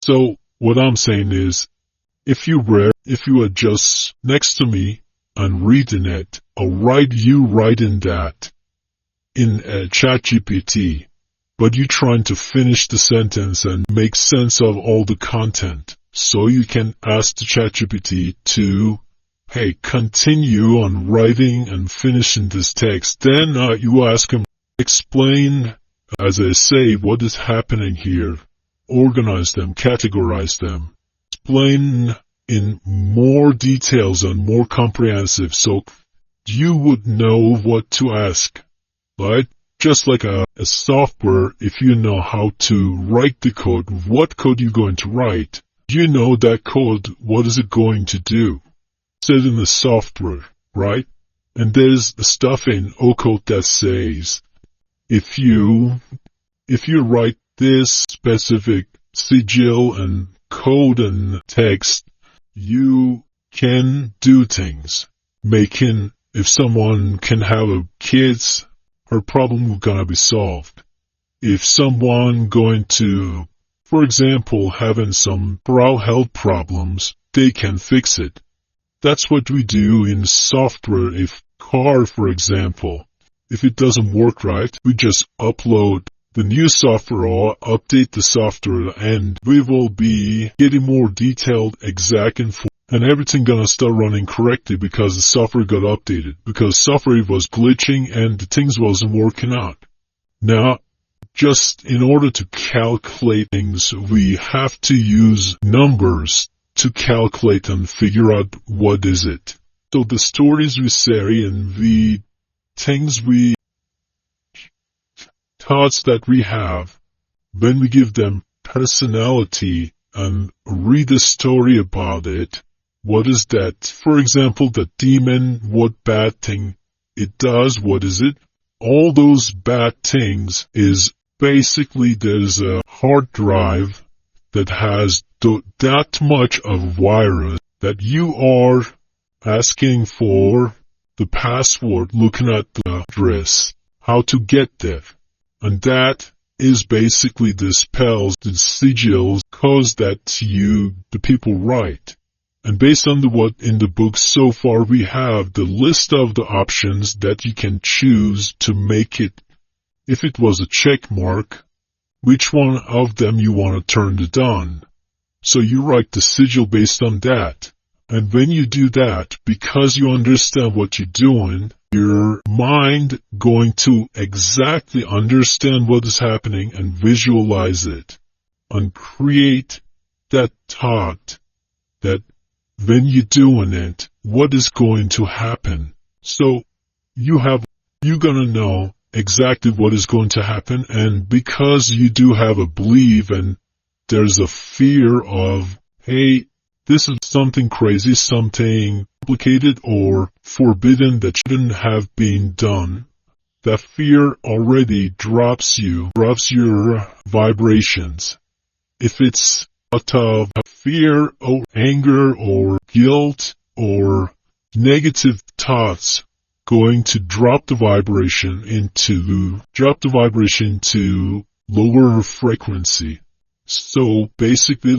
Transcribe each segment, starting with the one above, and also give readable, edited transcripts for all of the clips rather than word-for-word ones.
So what I'm saying is, if you are just next to me and reading it, you writing that in ChatGPT, but you trying to finish the sentence and make sense of all the content. So you can ask the ChatGPT to, hey, continue on writing and finishing this text. Then you ask him, explain, as I say, what is happening here. Organize them, categorize them. Explain in more details and more comprehensive so you would know what to ask. Right? Just like a software, if you know how to write the code, what code you're going to write, you know that code, what is it going to do? Said in the software, right? And there's stuff in Ocode that says, if you write this specific sigil and code and text, you can do things. If someone can have kids, her problem is gonna be solved. If someone going to, for example, having some health problems, they can fix it. That's what we do in software. If car, for example, if it doesn't work right, we just upload the new software or update the software, and we will be getting more detailed, exact info, and everything gonna start running correctly because the software got updated, because software was glitching and the things wasn't working out. Now, just in order to calculate things, we have to use numbers to calculate and figure out what is it. So the stories we say and the things thoughts that we have, when we give them personality and read a story about it, what is that? For example, the demon, what bad thing it does, what is it? All those bad things is basically there's a hard drive that has that much of virus that you are asking for the password, looking at the address, how to get there. And that is basically the spells, the sigils, cause that the people write. And based on what in the book so far, we have the list of the options that you can choose to make it. If it was a check mark, which one of them you want to turn it on. So you write the sigil based on that. And when you do that, because you understand what you're doing, your mind going to exactly understand what is happening and visualize it and create that thought that when you're doing it, what is going to happen. So you're gonna know exactly what is going to happen, and because you do have a belief and there's a fear of, hey, this is something crazy, something complicated or forbidden that shouldn't have been done, that fear already drops your vibrations. If it's out of fear or anger or guilt or negative thoughts, going to drop the vibration to lower frequency. So basically,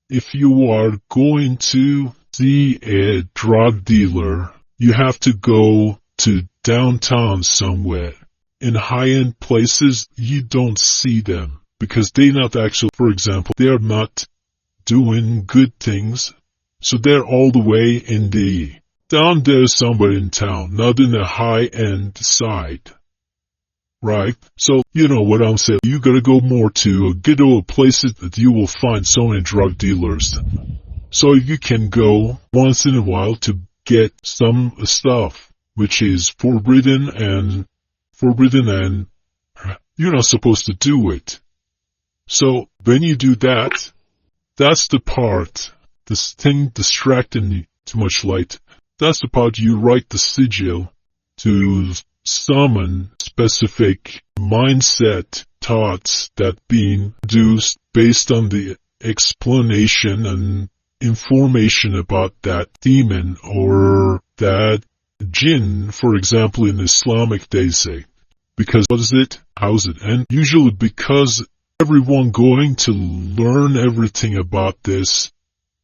if you are going to see a drug dealer, you have to go to downtown somewhere. In high-end places, you don't see them because they're not actually, for example, they're not doing good things. So they're all the way in down there somewhere in town, not in the high-end side. Right? So, you know what I'm saying. You gotta go more to ghetto places that you will find so many drug dealers. So you can go once in a while to get some stuff which is forbidden and you're not supposed to do it. So when you do that, that's the part, this thing distracting you too much light. That's the part you write the sigil to summon specific mindset thoughts that being produced based on the explanation and information about that demon or that jinn, for example, in Islamic they say. Because what is it? How is it? And usually because everyone going to learn everything about this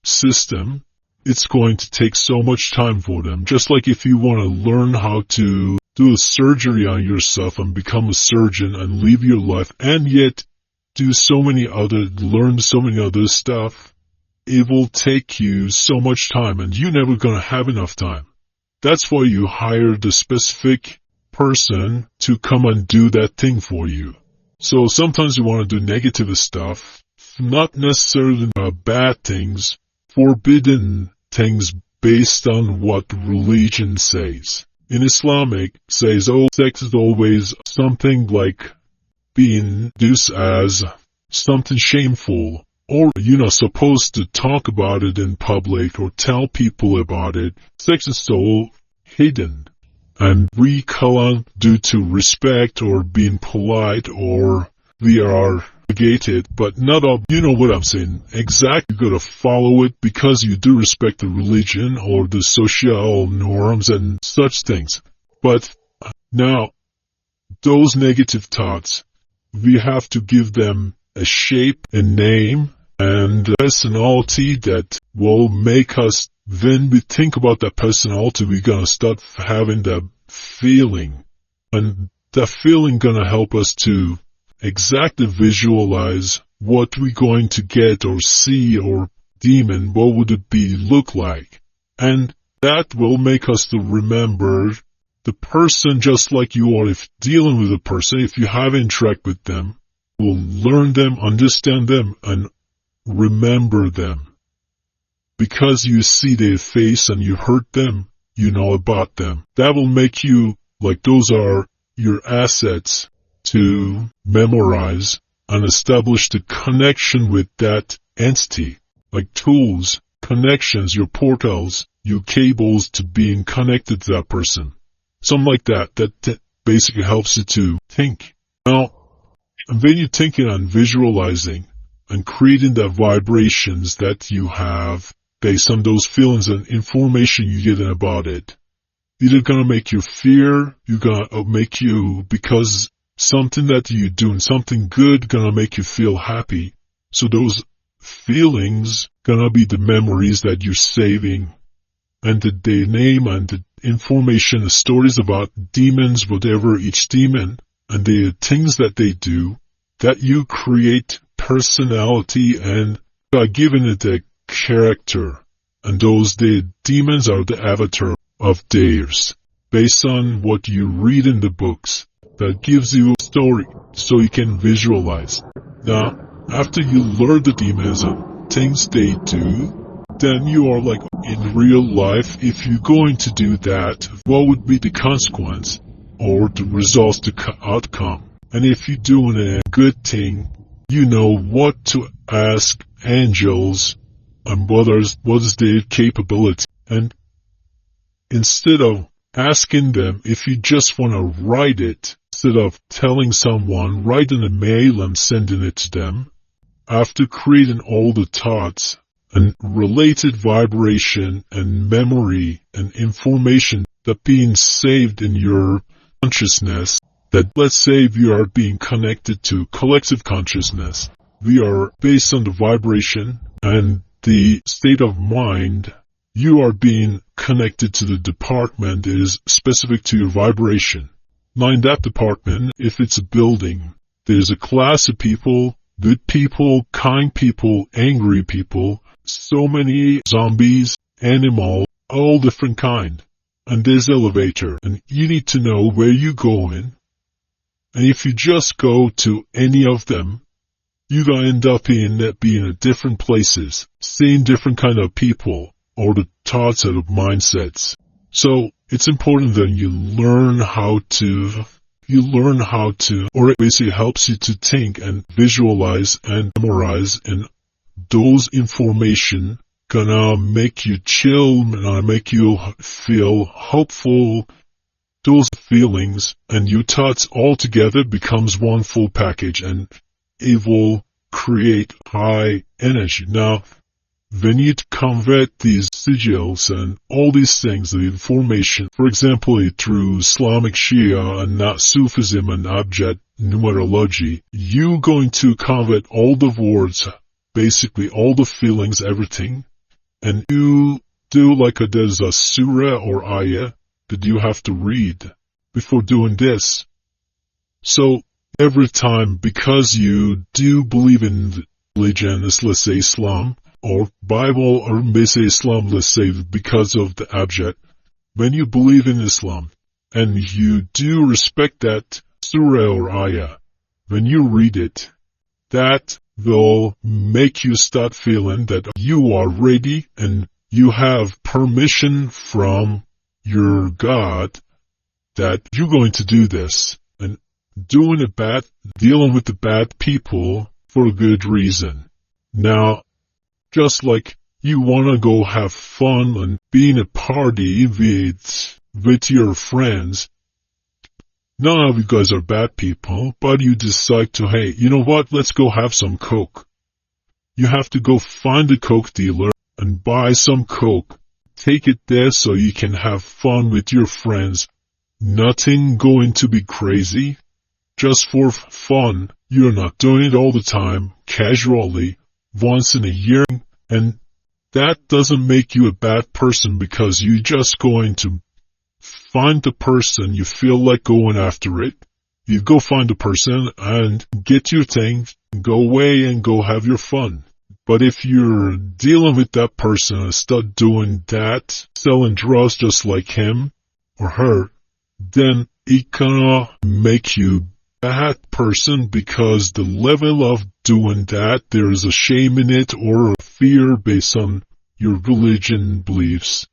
system, it's going to take so much time for them. Just like if you want to learn how to do a surgery on yourself and become a surgeon and live your life and yet learn so many other stuff, it will take you so much time and you're never going to have enough time. That's why you hire the specific person to come and do that thing for you. So sometimes you want to do negative stuff, not necessarily bad things, forbidden things based on what religion says. In Islamic, says, sex is always something like being used as something shameful, or you're not supposed to talk about it in public or tell people about it. Sex is so hidden, and we call on due to respect or being polite, or we are obligated, but not all, you know what I'm saying. Exactly, you gotta follow it because you do respect the religion or the social norms and such things. But now, those negative thoughts, we have to give them a shape, a name, and a personality that will make us, when we think about that personality, we're gonna start having that feeling. And that feeling gonna help us to exactly visualize what we're going to get or see or demon, what would it look like. And that will make us to remember the person just like you are. If dealing with a person, if you have interact with them, will learn them, understand them, and remember them. Because you see their face and you heard them, you know about them. That will make you, like those are your assets to memorize and establish the connection with that entity. Like tools, connections, your portals, your cables to being connected to that person. Something like that. That basically helps you to think. Now, and when you're thinking and visualizing and creating the vibrations that you have based on those feelings and information you get about it, either gonna make you fear, you're gonna make you, because something that you're doing, something good, gonna make you feel happy. So those feelings gonna be the memories that you're saving, and the name and the information, the stories about demons, whatever each demon, and the things that they do, that you create personality and by giving it a character. And the demons are the avatar of theirs, based on what you read in the books. That gives you a story, so you can visualize. Now, after you learn the demons and things they do, then you are like, in real life, if you're going to do that, what would be the consequence, or the results, the outcome? And if you're doing a good thing, you know what to ask angels, and what is their capability. And instead of asking them, if you just want to write it, instead of telling someone, writing a mail and sending it to them, after creating all the thoughts and related vibration and memory and information that being saved in your consciousness, that let's say we are being connected to collective consciousness, we are based on the vibration and the state of mind, you are being connected to the department that is specific to your vibration. Now in that department, if it's a building, there's a class of people, good people, kind people, angry people, so many zombies, animals, all different kind. And there's elevator, and you need to know where you're going. And if you just go to any of them, you're gonna end up being at different places, seeing different kind of people, or the thoughts and mindsets. So, it's important that you learn how to, or it basically helps you to think and visualize and memorize, and those information gonna make you chill, gonna make you feel hopeful, those feelings, and your thoughts all together becomes one full package, and it will create high energy. Now, when you convert these sigils and all these things, the information, for example, through Islamic Shia and not Sufism and abjad numerology, you going to convert all the words, basically all the feelings, everything, and you do like there's a surah or ayah that you have to read before doing this. So every time, because you do believe in religion, let's say Islam, or Bible, or may say Islam, let's say because of the abjad, when you believe in Islam, and you do respect that surah or ayah, when you read it, that will make you start feeling that you are ready and you have permission from your God that you're going to do this, and doing it bad, dealing with the bad people for a good reason. Now, just like you want to go have fun and be in a party with your friends, none of you guys are bad people, but you decide to, hey, you know what, let's go have some Coke. You have to go find a Coke dealer and buy some Coke. Take it there so you can have fun with your friends. Nothing going to be crazy. Just for fun. You're not doing it all the time, casually, once in a year. And that doesn't make you a bad person because you're just going to find the person you feel like going after it. You go find the person and get your thing, go away and go have your fun. But if you're dealing with that person and start doing that, selling drugs just like him or her, then it gonna make you a bad person because the level of doing that, there is a shame in it or a fear based on your religion beliefs.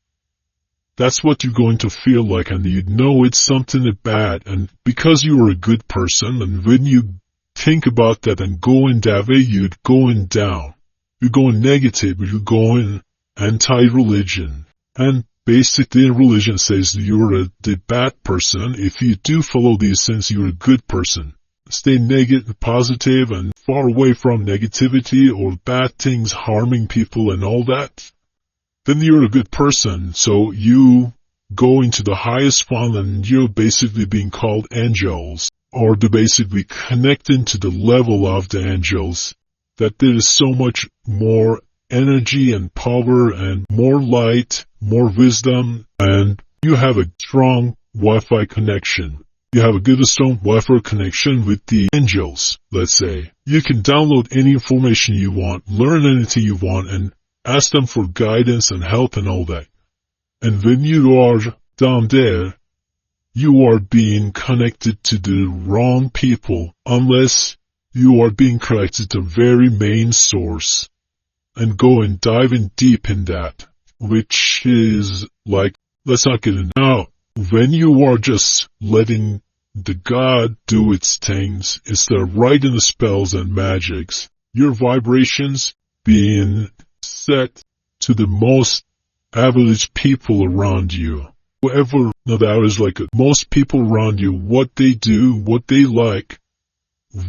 That's what you're going to feel like, and you know it's something bad, and because you are a good person, and when you think about that and go in that way, you're going down. You're going negative, you're going anti-religion. And basically religion says you're the bad person. If you do follow these things, you're a good person. Stay negative, positive, and far away from negativity or bad things harming people and all that. Then you're a good person. So you go into the highest one and you're basically being called angels, or to basically connecting to the level of the angels. That there is so much more energy and power and more light, more wisdom, and you have a strong Wi-Fi connection. You have a good strong Wi-Fi connection with the angels, let's say. You can download any information you want, learn anything you want, and ask them for guidance and help and all that. And when you are down there, you are being connected to the wrong people unless you are being connected to very main source and go and dive in deep in that, which is like, let's not get into now. When you are just letting the God do its things instead of writing the spells and magics, your vibrations being set to the most average people around you. Whoever, now that is like most people around you, what they do, what they like,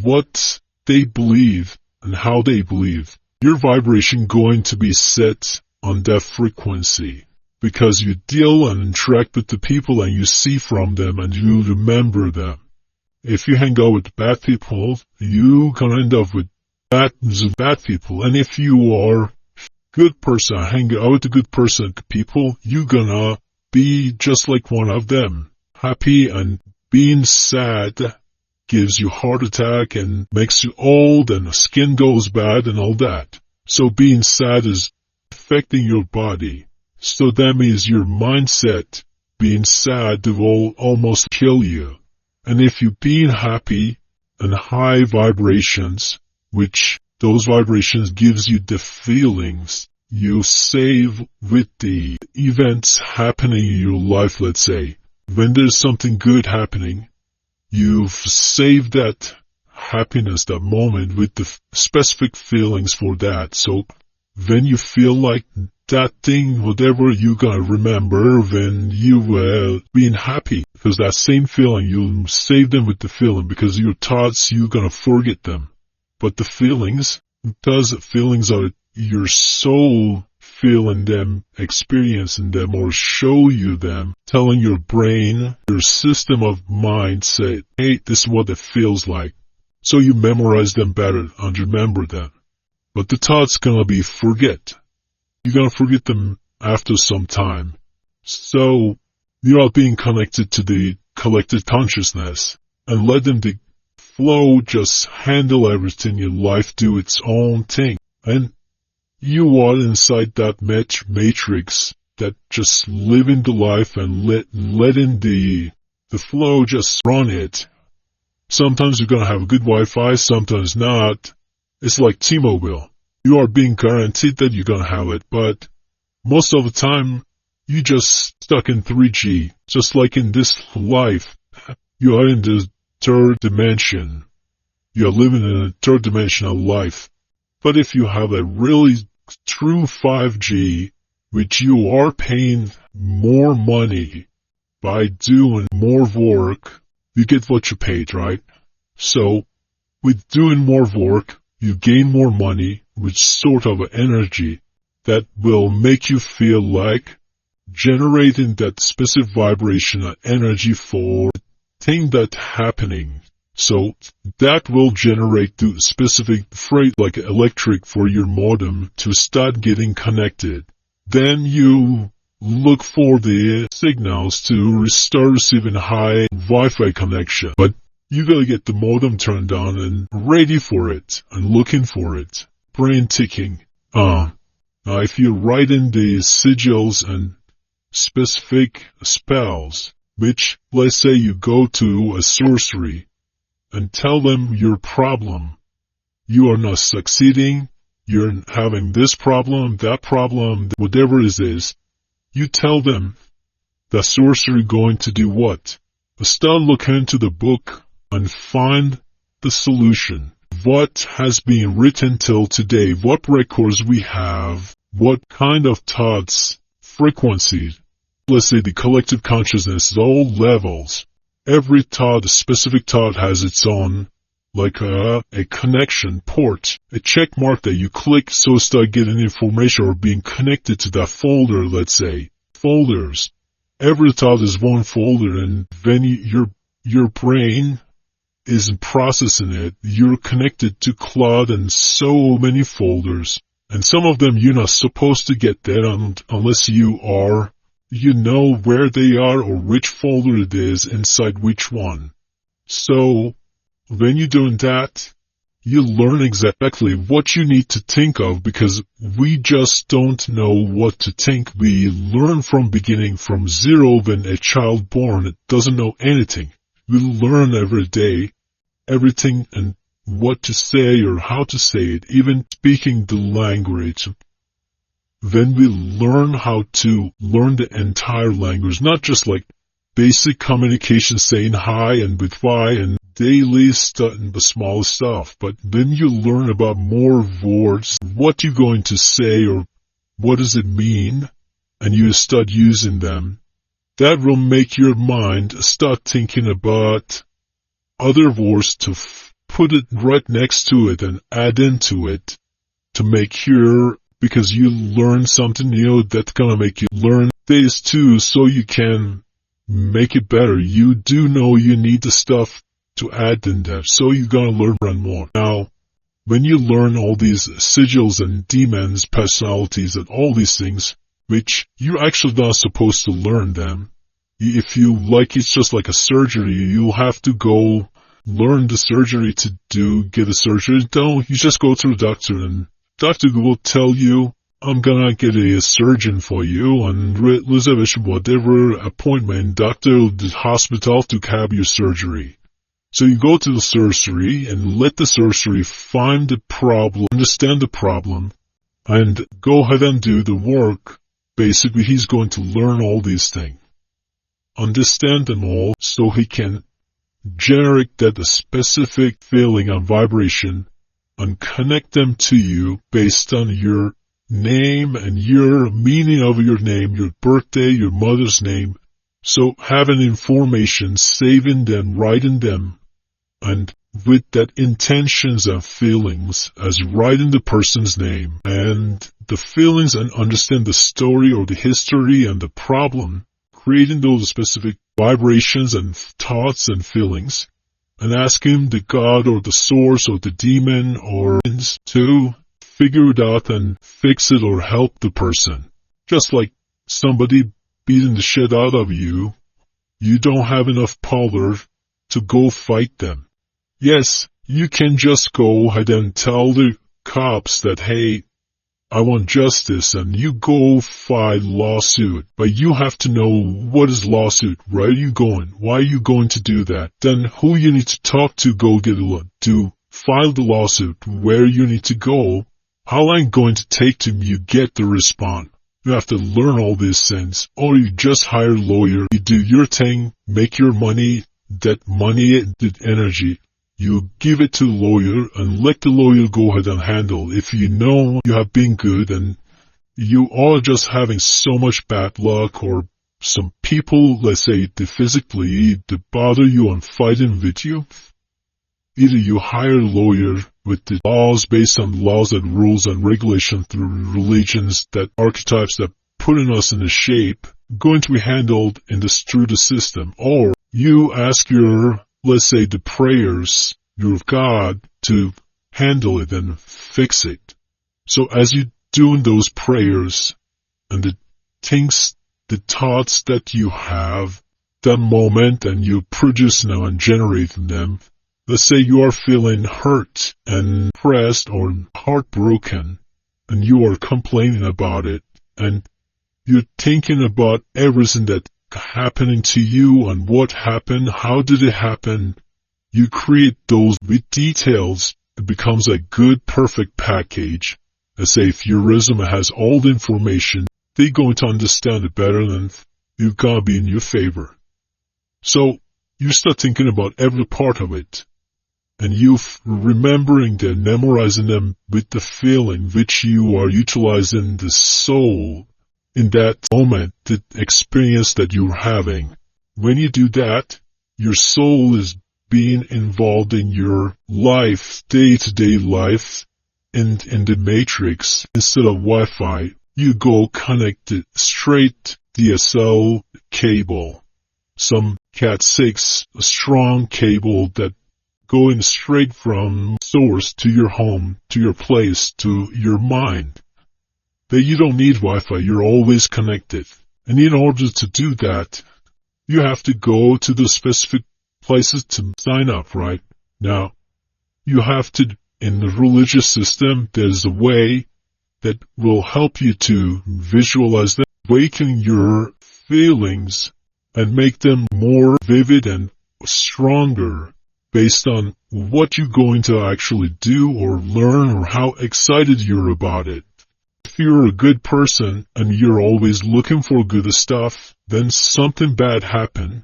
what they believe and how they believe. Your vibration going to be set on that frequency because you deal and interact with the people and you see from them and you remember them. If you hang out with bad people, you gonna end up with bad people. And if you are good person, hang out with a good person, people, you gonna be just like one of them. Happy and being sad gives you heart attack and makes you old and the skin goes bad and all that. So being sad is affecting your body. So that means your mindset, being sad, will almost kill you. And if you being happy and high vibrations, which those vibrations gives you the feelings, you save with the events happening in your life, let's say. When there's something good happening, you've saved that happiness, that moment, with the specific feelings for that. So when you feel like that thing, whatever, you gonna remember when you were being happy. Because that same feeling, you'll save them with the feeling, because your thoughts, you're gonna forget them. But the feelings, because feelings are your soul feeling them, experiencing them, or show you them, telling your brain, your system of mind, say, hey, this is what it feels like. So you memorize them better and remember them. But the thought's gonna be forget. You're gonna forget them after some time. So you're not being connected to the collective consciousness and let them flow, just handle everything in life, do its own thing. And you are inside that matrix that just living the life and letting the flow just run it. Sometimes you're gonna have good Wi-Fi, sometimes not. It's like T-Mobile. You are being guaranteed that you're gonna have it, but most of the time, you just stuck in 3G. Just like in this life, you are in the third dimension. You are living in a third dimensional life. But if you have a really true 5G, which you are paying more money by doing more work, you get what you paid, right? So, with doing more work, you gain more money, with sort of energy that will make you feel like generating that specific vibration and energy for the thing that's happening. So that will generate the specific freight like electric for your modem to start getting connected. Then you look for the signals to start receiving high Wi-Fi connection. But you gotta get the modem turned on and ready for it and looking for it. Brain ticking. Now if you write in the sigils and specific spells, which, let's say you go to a sorcery and tell them your problem. You are not succeeding, you're having this problem, that problem, whatever it is. You tell them the sorcery going to do what? Start looking into the book and find the solution. What has been written till today? What records we have? What kind of thoughts, frequencies? Let's say the collective consciousness, all levels. Every thought, a specific thought has its own, like a connection port, a check mark that you click so start getting information or being connected to that folder, let's say. Folders. Every thought is one folder, and when your brain isn't processing it, you're connected to cloud and so many folders. And some of them you're not supposed to get that unless you know where they are or which folder it is inside which one. So, when you're doing that, you learn exactly what you need to think of because we just don't know what to think. We learn from beginning, from zero when a child born doesn't know anything. We learn every day, everything and what to say or how to say it, even speaking the language. When we learn how to learn the entire language, not just like basic communication saying hi and goodbye and daily stuff and the small stuff, but then you learn about more words, what you're going to say or what does it mean, and you start using them. That will make your mind start thinking about other words to put it right next to it and add into it to make your, because you learn something new that's gonna make you learn this too so you can make it better. You do know you need the stuff to add in there, so you're gonna learn more. Now, when you learn all these sigils and demons, personalities and all these things, which you're actually not supposed to learn them. If you like, it's just like a surgery, you'll have to go learn the surgery to get a surgery. No, you just go to a doctor and doctor will tell you, I'm gonna get a surgeon for you and reservation whatever appointment, doctor, the hospital to have your surgery. So you go to the surgery and let the surgery find the problem, understand the problem, and go ahead and do the work. Basically, he's going to learn all these things, understand them all, so he can generate that specific feeling and vibration and connect them to you based on your name and your meaning of your name, your birthday, your mother's name. So having information, saving them, writing them, and with that intentions and feelings as writing the person's name and the feelings and understand the story or the history and the problem, creating those specific vibrations and thoughts and feelings, and asking the God or the source or the demon or to figure it out and fix it or help the person. Just like somebody beating the shit out of you, you don't have enough power to go fight them. Yes, you can just go ahead and tell the cops that, hey, I want justice, and you go file lawsuit. But you have to know what is lawsuit. Where are you going? Why are you going to do that? Then who you need to talk to go get to file the lawsuit. Where you need to go. How long going to take till you get the response. You have to learn all these things. Or you just hire a lawyer. You do your thing, make your money, that money, that energy. You give it to the lawyer and let the lawyer go ahead and handle. If you know you have been good and you are just having so much bad luck, or some people, let's say, they physically bother you and fighting with you, either you hire a lawyer with the laws based on laws and rules and regulations through religions, that archetypes that putting us in a shape, going to be handled through the system. Or you ask your, let's say, the prayers, your God, to handle it and fix it. So as you doing those prayers and the things, the thoughts that you have, that moment, and you produce now and generating them, let's say you are feeling hurt and depressed or heartbroken, and you are complaining about it, and you're thinking about everything that's happening to you and what happened, how did it happen. You create those with details. It becomes a good, perfect package. Let's say if your resume has all the information, they're going to understand it better, and you've got to be in your favor. So you start thinking about every part of it, and you remembering them, memorizing them with the feeling which you are utilizing the soul in that moment, the experience that you're having. When you do that, your soul is being involved in your life, day-to-day life, in the matrix. Instead of Wi-Fi, you go connected straight DSL cable, some Cat6, a strong cable that going straight from source to your home, to your place, to your mind. That you don't need Wi-Fi, you're always connected. And in order to do that, you have to go to the specific places to sign up, right? Now, you have to, in the religious system, there's a way that will help you to visualize them, awaken your feelings, and make them more vivid and stronger based on what you're going to actually do or learn or how excited you're about it. If you're a good person and you're always looking for good stuff, then something bad happens.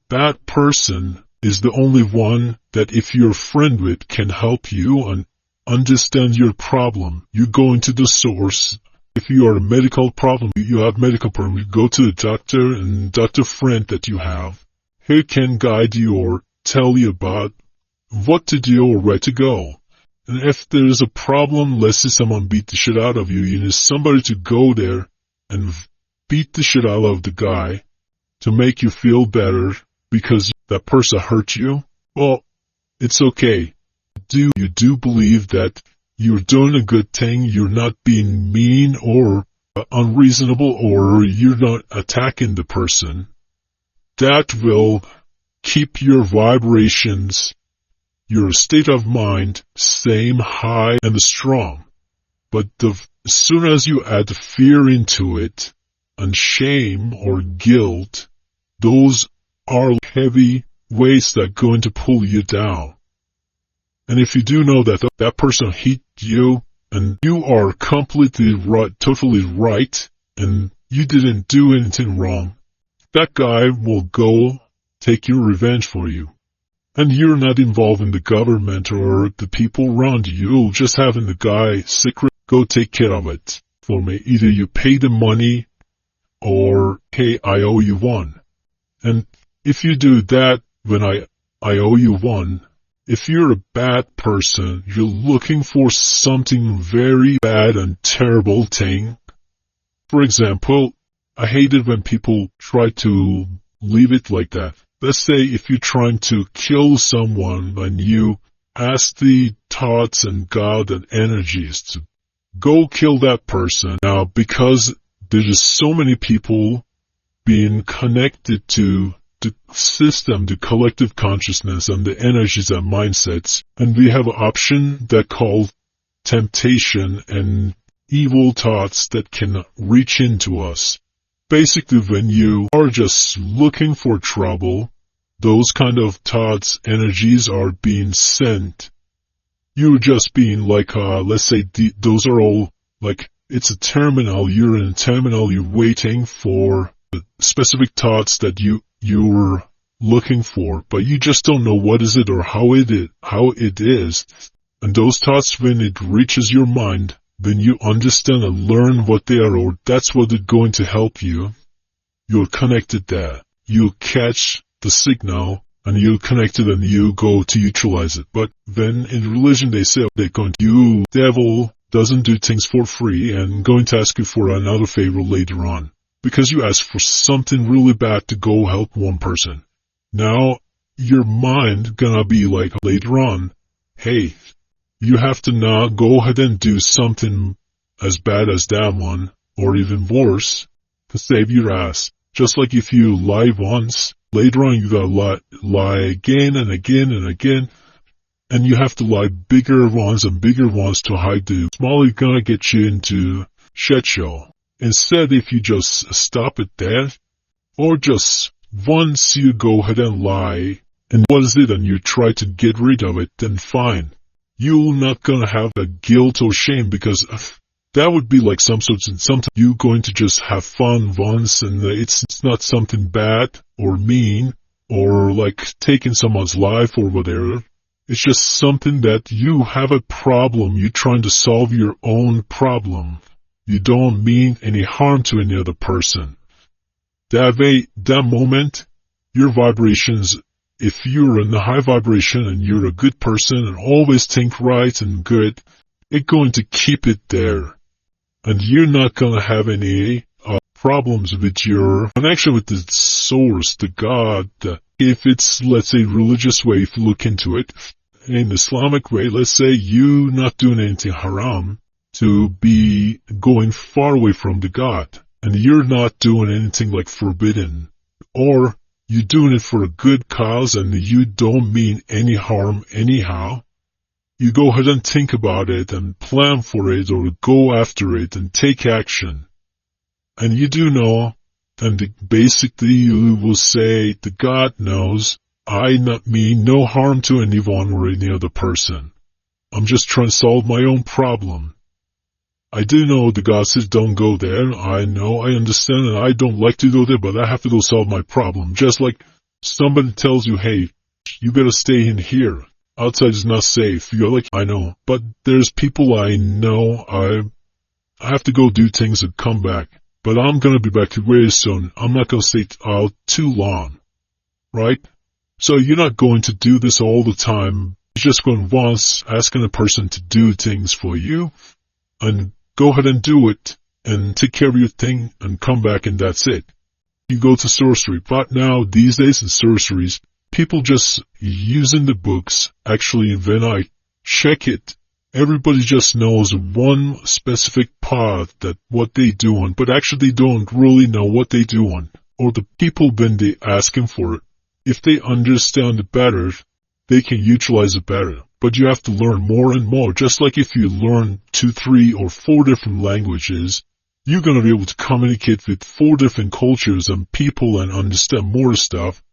That person is the only one that if you're a friend with can help you and understand your problem. You go into the source. If you are a medical problem, you have medical problem, you go to the doctor and doctor friend that you have. He can guide you or tell you about what to do or where to go. And if there's a problem, let's say someone beat the shit out of you, you need somebody to go there and beat the shit out of the guy to make you feel better because that person hurt you. Well, it's okay. You do believe that you're doing a good thing, you're not being mean or unreasonable, or you're not attacking the person. That will keep your vibrations, your state of mind, same high and strong. But as soon as you add fear into it, and shame or guilt, those are heavy weights that are going to pull you down. And if you do know that that person hit you, and you are completely right, totally right, and you didn't do anything wrong, that guy will go take your revenge for you. And you're not involved in the government or the people around you. You're just having the guy secret go take care of it for me. Either you pay the money or, hey, I owe you one. And if you do that, when I owe you one, If you're a bad person, you're looking for something very bad and terrible thing. For example, I hate it when people try to leave it like that. Let's say if you're trying to kill someone and you ask the thoughts and God and energies to go kill that person. Now, because there's just so many people being connected to the system, the collective consciousness and the energies and mindsets, and we have an option that called temptation and evil thoughts that can reach into us. Basically, when you are just looking for trouble, those kind of thoughts, energies are being sent. You're just being like, let's say those are all, like, it's a terminal, you're in a terminal, you're waiting for the specific thoughts that you're looking for, but you just don't know what is it or how it is. And those thoughts, when it reaches your mind, then you understand and learn what they are, or that's what is going to help you. You're connected there. You catch the signal, and you connect it and you go to utilize it. But then in religion they say they're going to, you devil doesn't do things for free and going to ask you for another favor later on. Because you asked for something really bad to go help one person. Now, your mind gonna be like later on, hey, you have to now go ahead and do something as bad as that one, or even worse, to save your ass. Just like if you lie once, later on you gotta lie again and again and again, and you have to lie bigger ones and bigger ones to hide the smaller gonna get you into shit show. Instead, if you just stop it there, or just once you go ahead and lie, and what is it, and you try to get rid of it, then fine. You're not gonna have a guilt or shame, because that would be like something you're going to just have fun once, and it's not something bad or mean or like taking someone's life or whatever. It's just something that you have a problem. You're trying to solve your own problem. You don't mean any harm to any other person. That moment, your vibrations, if you're in the high vibration and you're a good person and always think right and good, it's going to keep it there. And you're not going to have any problems with your connection with the source, the God. If it's, let's say, religious way, if you look into it, in Islamic way, let's say you not doing anything haram to be going far away from the God. And you're not doing anything like forbidden. Or you're doing it for a good cause and you don't mean any harm anyhow. You go ahead and think about it and plan for it or go after it and take action. And you do know, and basically you will say, the God knows, I not mean no harm to anyone or any other person. I'm just trying to solve my own problem. I do know the God says don't go there. I know, I understand, and I don't like to go there, but I have to go solve my problem. Just like somebody tells you, hey, you better stay in here. Outside is not safe. You're like, I know. But there's people I know, I have to go do things and come back. But I'm going to be back very soon. I'm not going to stay out too long. Right? So you're not going to do this all the time. You're just going once, asking a person to do things for you, and go ahead and do it, and take care of your thing, and come back, and that's it. You go to sorcery. But now, these days in sorceries, people just using the books. Actually, when I check it, everybody just knows one specific part that what they doing, but actually they don't really know what they doing. Or the people when they asking for it, if they understand it better, they can utilize it better. But you have to learn more and more. Just like if you learn 2, 3, or 4 different languages, you're going to be able to communicate with 4 different cultures and people and understand more stuff.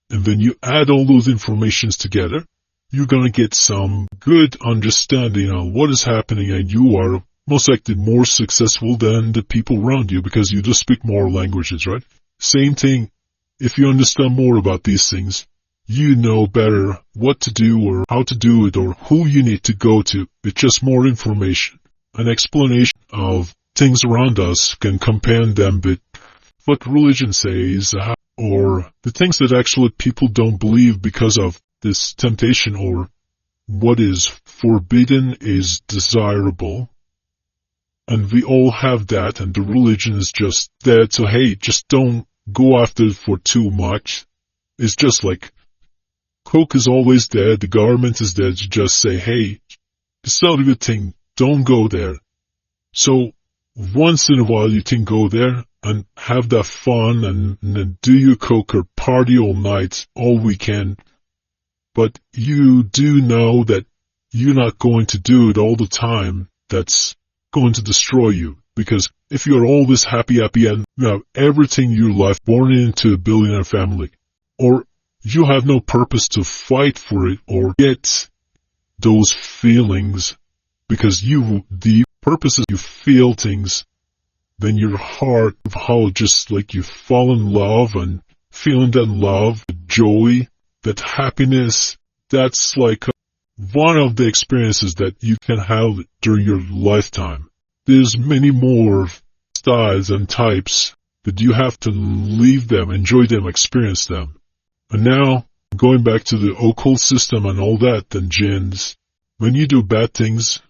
And when you add all those informations together, you're going to get some good understanding of what is happening, and you are most likely more successful than the people around you because you just speak more languages, right? Same thing. If you understand more about these things, you know better what to do or how to do it or who you need to go to. It's just more information. An explanation of things around us can compare them with what religion says or the things that actually people don't believe because of this temptation or what is forbidden is desirable. And we all have that, and the religion is just there to, hey, just don't go after it for too much. It's just like, Coke is always there, the government is there to just say, hey, it's not a good thing, don't go there. So, once in a while you can go there and have that fun and do your Coke or party all night, all weekend. But you do know that you're not going to do it all the time. That's going to destroy you. Because if you're always happy and you have everything in your life born into a billionaire family, or you have no purpose to fight for it or get those feelings, because the purpose is you feel things, then your heart, how just like you fall in love and feeling that love, the joy, that happiness, that's like one of the experiences that you can have during your lifetime. There's many more styles and types that you have to leave them, enjoy them, experience them. And now, going back to the occult system and all that, and jinns, when you do bad things,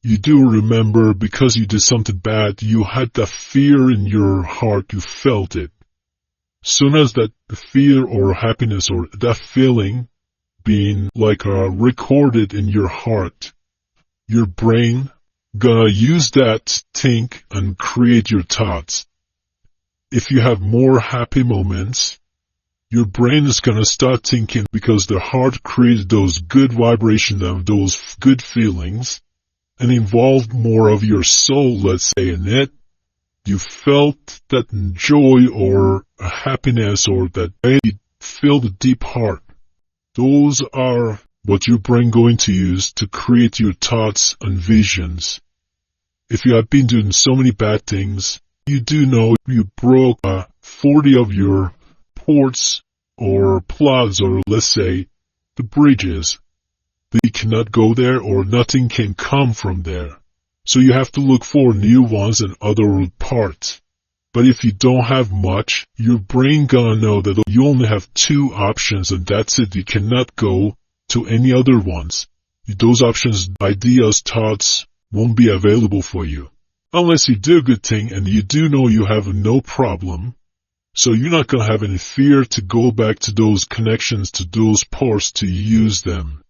you do remember because you did something bad, you had that fear in your heart, you felt it. Soon as that fear or happiness or that feeling being like recorded in your heart, your brain gonna use that to think and create your thoughts. If you have more happy moments, your brain is gonna start thinking because the heart created those good vibrations and those good feelings and involved more of your soul, let's say, in it. You felt that joy or happiness or that you feel the deep heart. Those are what your brain going to use to create your thoughts and visions. If you have been doing so many bad things, you do know you broke 40 of your ports or plugs, or let's say the bridges. You cannot go there or nothing can come from there. So you have to look for new ones and other parts. But if you don't have much, your brain gonna know that you only have 2 options and that's it. You cannot go to any other ones. Those options, ideas, thoughts won't be available for you. Unless you do a good thing and you do know you have no problem. So you're not gonna have any fear to go back to those connections, to those ports to use them.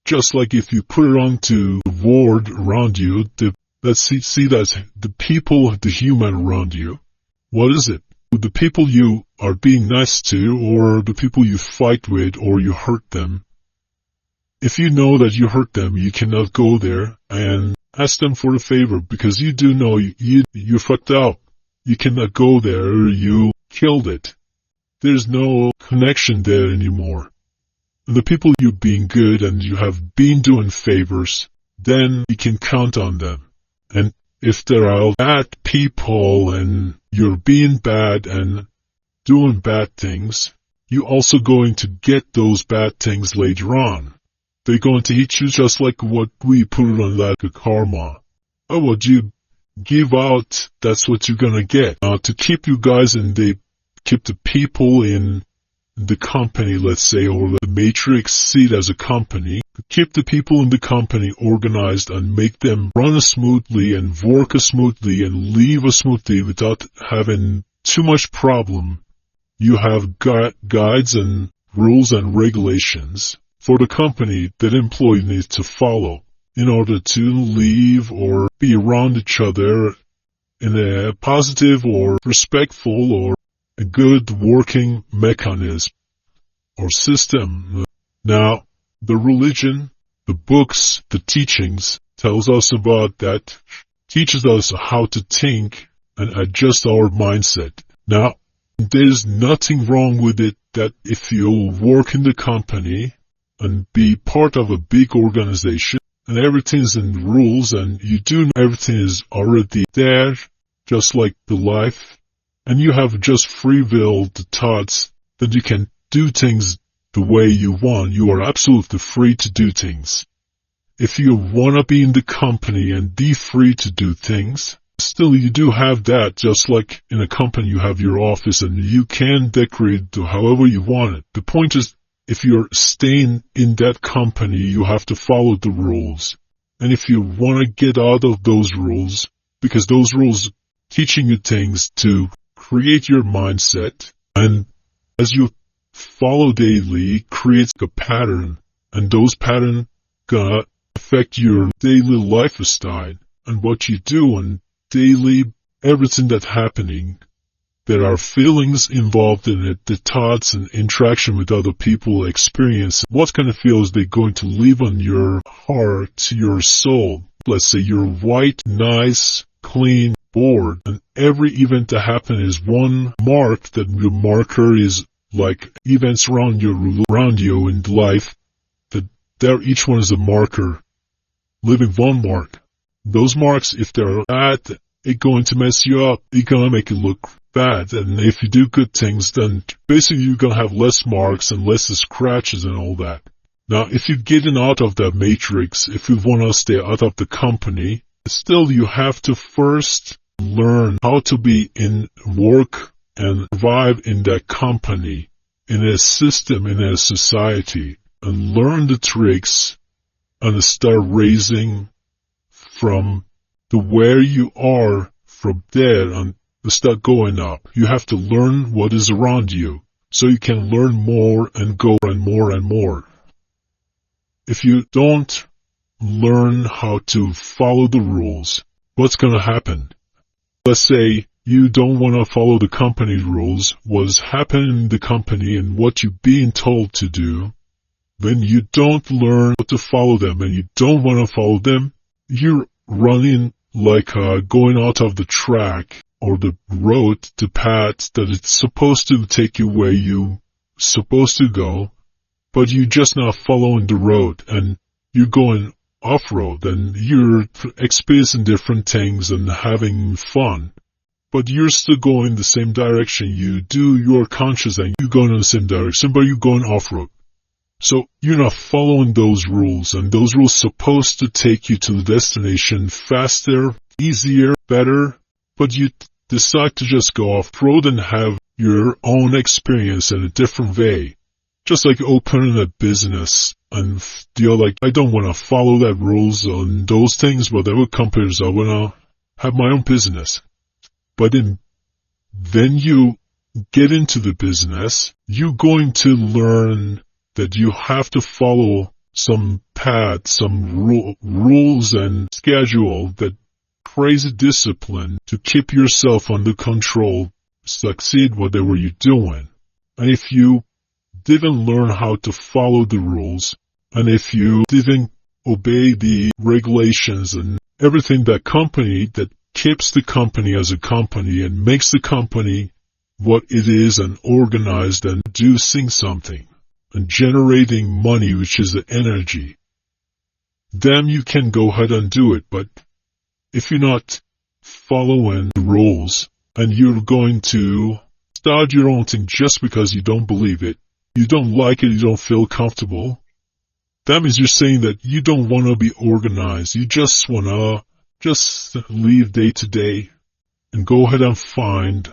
Just like if you put it onto the world around you, let's see that the people, the human around you, what is it? The people you are being nice to, or the people you fight with, or you hurt them. If you know that you hurt them, you cannot go there and ask them for a favor because you do know you fucked up. You cannot go there, or you killed it. There's no connection there anymore. The people you're being good and you have been doing favors, then you can count on them. And if there are bad people and you're being bad and doing bad things, you're also going to get those bad things later on. They're going to hit you just like what we put on like a karma. Oh, what you give out, that's what you're gonna get. To keep you guys and keep the people in the company, let's say, or the matrix, see it as a company, keep the people in the company organized and make them run smoothly and work smoothly and leave smoothly without having too much problem. You have guides and rules and regulations for the company that employee needs to follow in order to leave or be around each other in a positive or respectful or a good working mechanism or system. Now, the religion, the books, the teachings tells us about that, teaches us how to think and adjust our mindset. Now, there's nothing wrong with it that if you work in the company and be part of a big organization and everything's in rules and you do everything is already there, just like the life, and you have just free will, the thoughts that you can do things the way you want. You are absolutely free to do things. If you want to be in the company and be free to do things, still you do have that, just like in a company you have your office and you can decorate to however you want it. The point is, if you're staying in that company, you have to follow the rules. And if you want to get out of those rules, because those rules teaching you things to create your mindset, and as you follow daily, creates a pattern, and those patterns gonna affect your daily lifestyle and what you do and daily everything that's happening. There are feelings involved in it, the thoughts and interaction with other people, experience. What kind of feels they're going to leave on your heart, your soul. Let's say you're white, nice, clean, bored, and every event that happens is one mark. That your marker is like events around you in life. That there, each one is a marker, leaving one mark. Those marks, if they're bad, it's going to mess you up. It's gonna make it look bad. And if you do good things, then basically you're gonna have less marks and less scratches and all that. Now, if you're getting out of that matrix, if you want to stay out of the company, still you have to first learn how to be in work and survive in that company, in a system, in a society, and learn the tricks and start raising from the where you are from there and start going up. You have to learn what is around you so you can learn more and go and more and more. If you don't learn how to follow the rules, what's going to happen? Let's say you don't want to follow the company rules, what's happening in the company and what you're being told to do. When you don't learn how to follow them and you don't want to follow them, you're running like going out of the track or the road, the path that it's supposed to take you where you supposed to go, but you're just not following the road and you're going off-road and you're experiencing different things and having fun. But you're still going the same direction. You do your conscious and you're going in the same direction, but you're going off-road. So you're not following those rules, and those rules supposed to take you to the destination faster, easier, better, but you decide to just go off-road and have your own experience in a different way. Just like opening a business, and you're like, I don't want to follow that rules on those things, whatever companies, I want to have my own business. But then you get into the business, you're going to learn that you have to follow some path, some rules and schedule, that crazy discipline to keep yourself under control, succeed whatever you're doing. And if you didn't learn how to follow the rules, and if you didn't obey the regulations and everything that keeps the company as a company and makes the company what it is and organized and producing something and generating money, which is the energy, then you can go ahead and do it. But if you're not following the rules and you're going to start your own thing just because you don't believe it, you don't like it, you don't feel comfortable, that means you're saying that you don't want to be organized. You just want to just live day to day and go ahead and find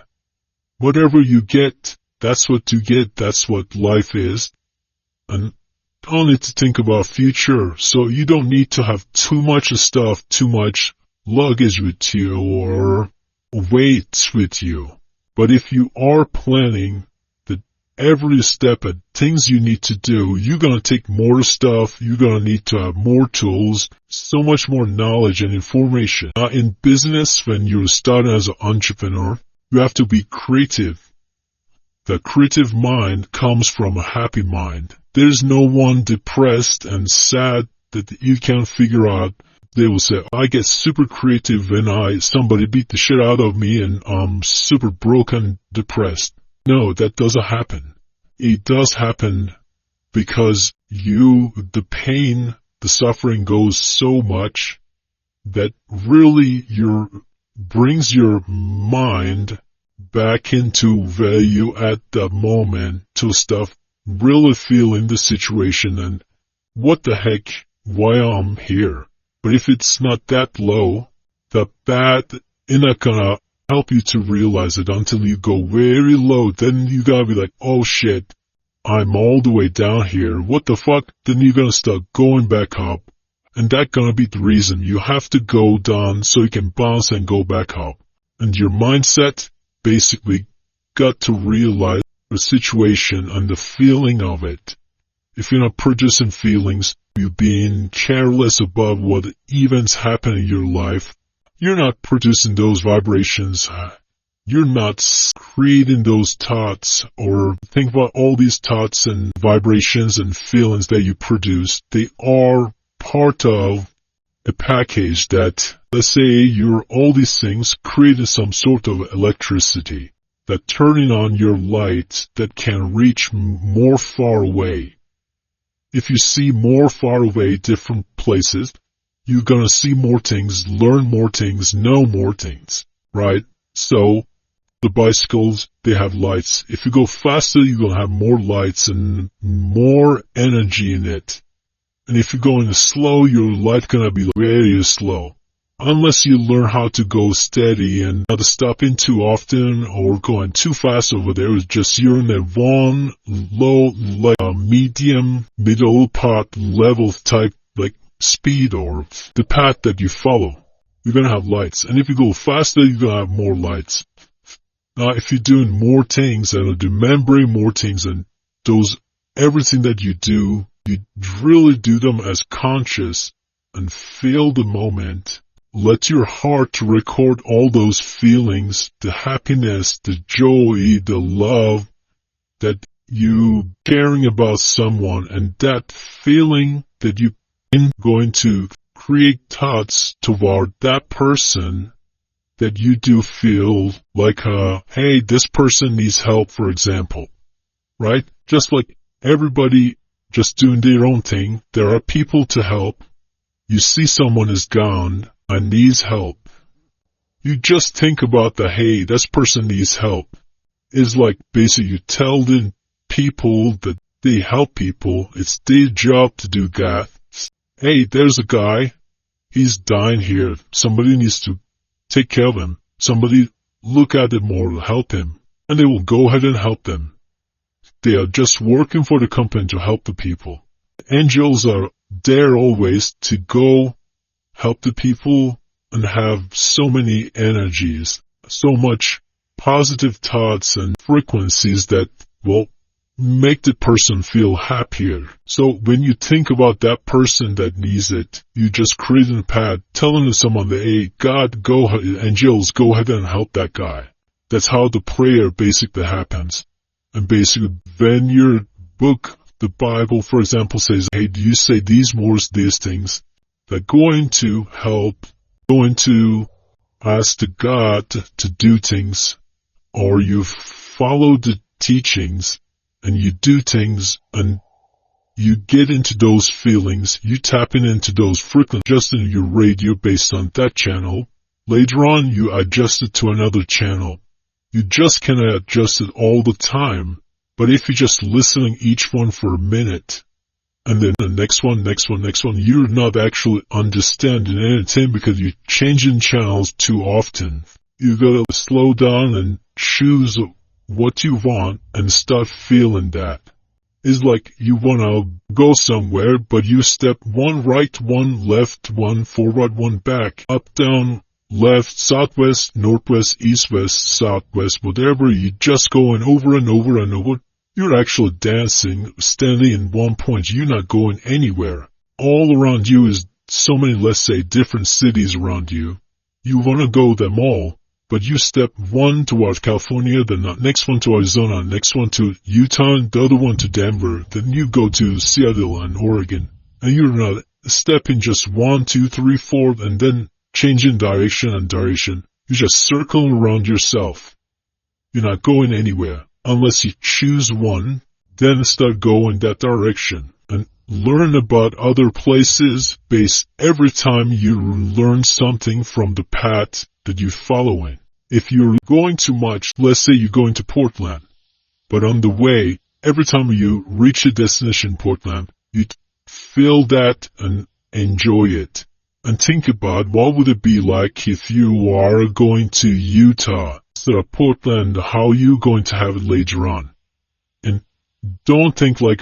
whatever you get. That's what you get. That's what life is. And don't need to think about future. So you don't need to have too much stuff, too much luggage with you or weight with you. But if you are planning that every step at things you need to do, you're going to take more stuff. You're going to need to have more tools, so much more knowledge and information. Now in business, when you're starting as an entrepreneur, you have to be creative. The creative mind comes from a happy mind. There's no one depressed and sad that you can figure out. They will say, I get super creative when somebody beat the shit out of me and I'm super broken, depressed. No, that doesn't happen. It does happen because the pain, the suffering goes so much that really brings your mind back into where you at the moment to stuff, really feeling the situation and what the heck, why I'm here. But if it's not that low, the bad is not gonna help you to realize it until you go very low. Then you gotta be like, oh shit, I'm all the way down here, what the fuck? Then you're gonna start going back up. And that gonna be the reason you have to go down so you can bounce and go back up. And your mindset basically got to realize the situation and the feeling of it. If you're not producing feelings, you being careless about what events happen in your life, you're not producing those vibrations. You're not creating those thoughts, or think about all these thoughts and vibrations and feelings that you produce. They are part of a package that, let's say you're all these things creating some sort of electricity, that turning on your lights that can reach more far away. If you see more far away different places, you're gonna see more things, learn more things, know more things, right? So, the bicycles, they have lights. If you go faster, you're gonna have more lights and more energy in it. And if you're going slow, your light gonna be very slow. Unless you learn how to go steady and not to stop in too often or going too fast over there. It's just you're in that one low, like a medium, middle part level type, like speed or the path that you follow. You're gonna have lights. And if you go faster, you're gonna have more lights. Now, if you're doing more things and remembering more things and those, everything that you do, you really do them as conscious and feel the moment. Let your heart record all those feelings, the happiness, the joy, the love, that you caring about someone, and that feeling that you going to create thoughts toward that person that you do feel like, hey, this person needs help, for example, right? Just like everybody just doing their own thing, there are people to help. You see someone is gone and needs help. You just think about the, hey, this person needs help. It's like basically you tell the people that they help people. It's their job to do that. Hey, there's a guy. He's dying here. Somebody needs to take care of him. Somebody look at him or help him. And they will go ahead and help them. They are just working for the company to help the people. Angels are there always to go help the people and have so many energies, so much positive thoughts and frequencies that will make the person feel happier. So when you think about that person that needs it, you just create a path telling someone that, hey, God, go, angels, go ahead and help that guy. That's how the prayer basically happens. And basically, when your book, the Bible, for example, says, hey, do you say these words, these things, that going to help, going to ask the God to do things, or you follow the teachings, and you do things, and you get into those feelings, you tapping into those frequencies, adjusting your radio based on that channel. Later on, you adjust it to another channel. You just cannot adjust it all the time. But if you're just listening each one for a minute, and then the next one, you're not actually understanding anything because you're changing channels too often. You gotta slow down and choose what you want and start feeling that. It's like you wanna go somewhere, but you step one right, one left, one forward, one back, up, down, left, southwest, northwest, east, west, southwest, whatever. You just going over and over and over. You're actually dancing, standing in one point. You're not going anywhere. All around you is so many, let's say, different cities around you. You want to go them all, but you step one towards California, the next one to Arizona, next one to Utah, the other one to Denver, then you go to Seattle and Oregon, and you're not stepping just 1, 2, 3, 4, and then changing direction and direction. You're just circling around yourself. You're not going anywhere. Unless you choose one, then start going that direction and learn about other places based every time you learn something from the path that you're following. If you're going too much, let's say you're going to Portland, but on the way, every time you reach a destination, Portland, you feel that and enjoy it. And think about what would it be like if you are going to Utah instead of Portland, how you going to have it later on. And Don't think like,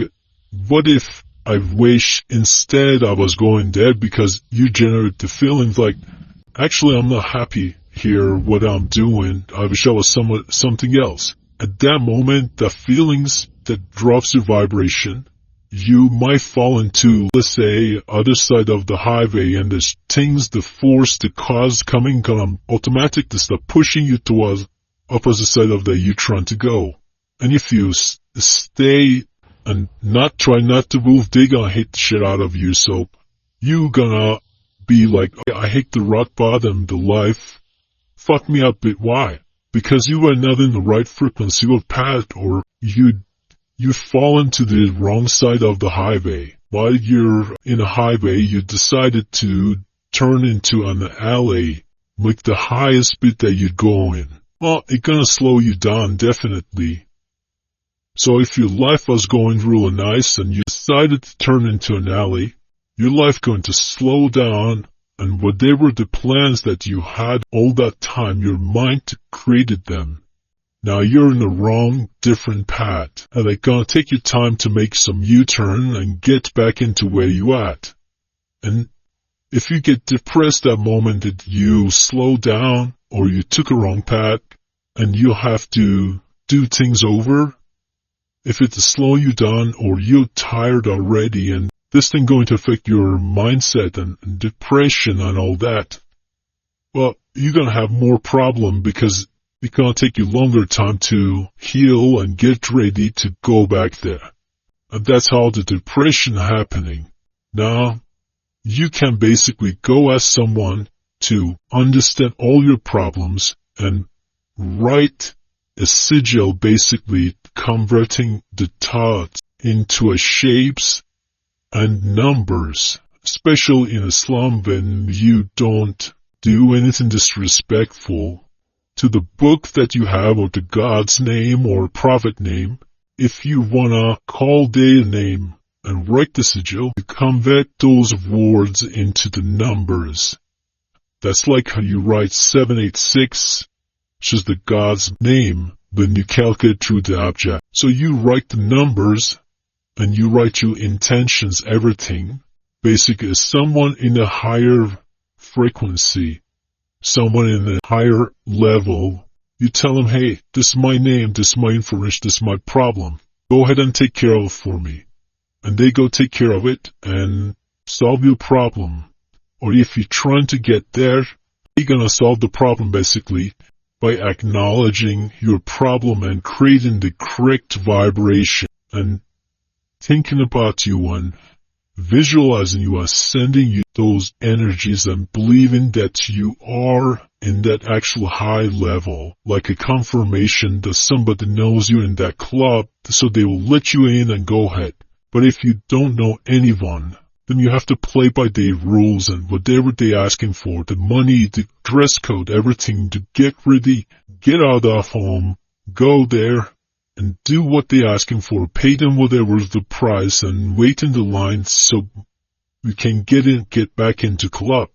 what if I wish instead I was going there, because you generate the feelings like, actually I'm not happy here what I'm doing, I wish I was something else. At that moment, the feelings that drops your vibration, you might fall into, let's say, other side of the highway, and there's things, the force, the cause coming automatic to start pushing you towards opposite side of the you trying to go. And if you stay and try not to move, they gonna hate the shit out of you. So you gonna be like, I hate the rock bottom, the life fuck me up. But why? Because you are not in the right frequency or path, or you fall into the wrong side of the highway. While you're in a highway, you decided to turn into an alley, like the highest bit that you'd go in. Well, it's gonna slow you down, definitely. So if your life was going real nice and you decided to turn into an alley, your life going to slow down, and whatever the plans that you had all that time, your mind created them. Now you're in the wrong, different path, and it's gonna take you time to make some U-turn and get back into where you at. And if you get depressed that moment that you slow down, or you took a wrong path, and you have to do things over, if it's slow you down, or you're tired already, and this thing going to affect your mindset and depression and all that, well, you're gonna have more problem, because it's gonna take you longer time to heal and get ready to go back there. And that's how the depression happening. Now, you can basically go as someone to understand all your problems and write a sigil, basically converting the thoughts into a shapes and numbers, especially in Islam when you don't do anything disrespectful to the book that you have, or the God's name or prophet name. If you wanna call their name and write the sigil, you convert those words into the numbers. That's like how you write 786, which is the God's name, when you calculate through the object. So you write the numbers, and you write your intentions, everything. Basically, someone in a higher frequency, someone in a higher level, you tell them, hey, this is my name, this is my information, this is my problem. Go ahead and take care of it for me. And they go take care of it and solve your problem. Or if you're trying to get there, you're gonna solve the problem basically by acknowledging your problem and creating the correct vibration and thinking about you and visualizing you as sending you those energies and believing that you are in that actual high level, like a confirmation that somebody knows you in that club, so they will let you in and go ahead. But if you don't know anyone, then you have to play by their rules and whatever they're asking for, the money, the dress code, everything, to get ready, get out of home, go there, and do what they're asking for, pay them whatever's the price, and wait in the line so you can get back into club.